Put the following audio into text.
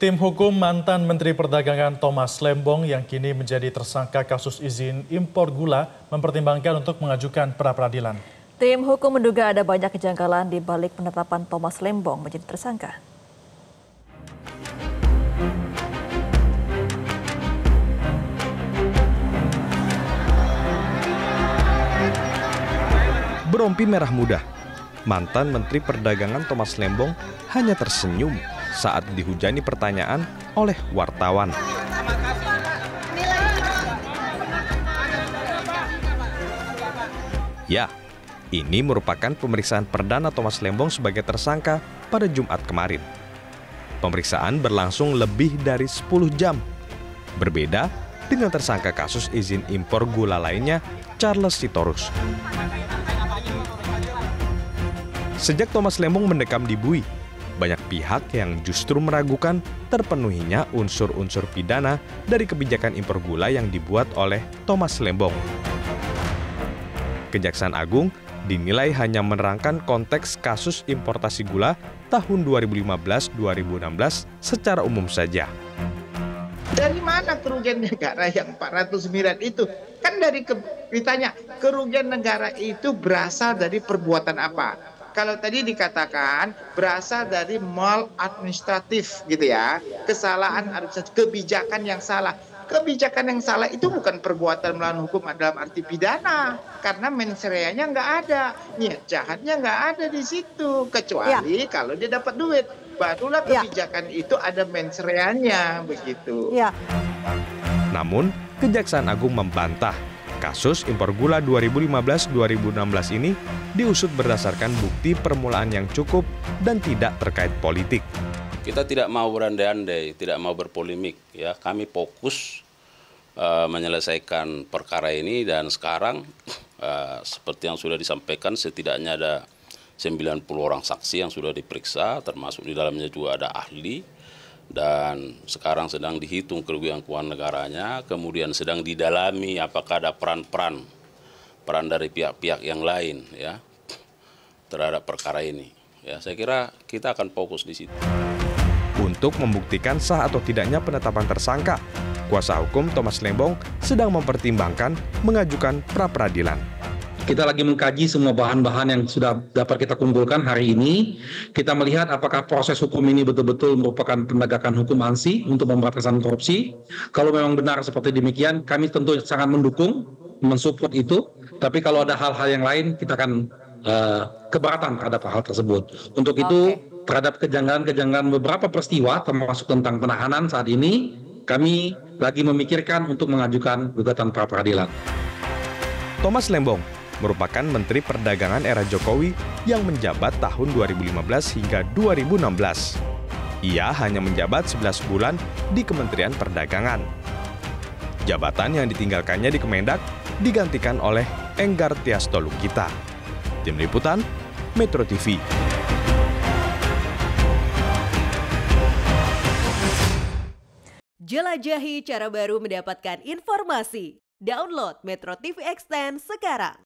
Tim hukum mantan Menteri Perdagangan Thomas Lembong yang kini menjadi tersangka kasus izin impor gula mempertimbangkan untuk mengajukan pra-peradilan. Tim hukum menduga ada banyak kejanggalan di balik penetapan Thomas Lembong menjadi tersangka. Berompi merah muda, mantan Menteri Perdagangan Thomas Lembong hanya tersenyum saat dihujani pertanyaan oleh wartawan. Ya, ini merupakan pemeriksaan perdana Thomas Lembong sebagai tersangka pada Jumat kemarin. Pemeriksaan berlangsung lebih dari 10 jam. Berbeda dengan tersangka kasus izin impor gula lainnya, Charles Sitorus. Sejak Thomas Lembong mendekam di Bui, banyak pihak yang justru meragukan terpenuhinya unsur-unsur pidana dari kebijakan impor gula yang dibuat oleh Thomas Lembong. Kejaksaan Agung dinilai hanya menerangkan konteks kasus importasi gula tahun 2015-2016 secara umum saja. Dari mana kerugian negara yang 400 miliar itu? Kan ditanya, kerugian negara itu berasal dari perbuatan apa? Kalau tadi dikatakan berasal dari maladministratif gitu ya, kesalahan administratif, kebijakan yang salah. Kebijakan yang salah itu bukan perbuatan melawan hukum dalam arti pidana, karena mens reanya nggak ada, niat jahatnya nggak ada di situ, kecuali kalau dia dapat duit, barulah kebijakan itu ada mens reanya begitu. Namun, Kejaksaan Agung membantah kasus impor gula 2015-2016 ini diusut berdasarkan bukti permulaan yang cukup dan tidak terkait politik. Kita tidak mau berandai-andai, tidak mau berpolemik. Ya, kami fokus menyelesaikan perkara ini dan sekarang seperti yang sudah disampaikan setidaknya ada 90 orang saksi yang sudah diperiksa, termasuk di dalamnya juga ada ahli. Dan sekarang sedang dihitung kerugian keuangan negaranya, kemudian sedang didalami apakah ada peran dari pihak-pihak yang lain ya terhadap perkara ini. Ya, saya kira kita akan fokus di situ. Untuk membuktikan sah atau tidaknya penetapan tersangka, kuasa hukum Thomas Lembong sedang mempertimbangkan mengajukan pra-peradilan. Kita lagi mengkaji semua bahan-bahan yang sudah dapat kita kumpulkan hari ini. Kita melihat apakah proses hukum ini betul-betul merupakan penegakan hukum ANSI untuk pemberantasan korupsi. Kalau memang benar seperti demikian, kami tentu sangat mendukung, mensupport itu. Tapi kalau ada hal-hal yang lain, kita akan keberatan terhadap hal tersebut. Untuk itu, terhadap kejanggalan-kejanggalan beberapa peristiwa, termasuk tentang penahanan saat ini, kami lagi memikirkan untuk mengajukan gugatan pra-peradilan. Thomas Lembong merupakan Menteri Perdagangan era Jokowi yang menjabat tahun 2015 hingga 2016. Ia hanya menjabat 11 bulan di Kementerian Perdagangan. Jabatan yang ditinggalkannya di Kemendak digantikan oleh Enggar Tias Tolukita. Tim Liputan, Metro TV. Jelajahi cara baru mendapatkan informasi. Download Metro TV Extend sekarang.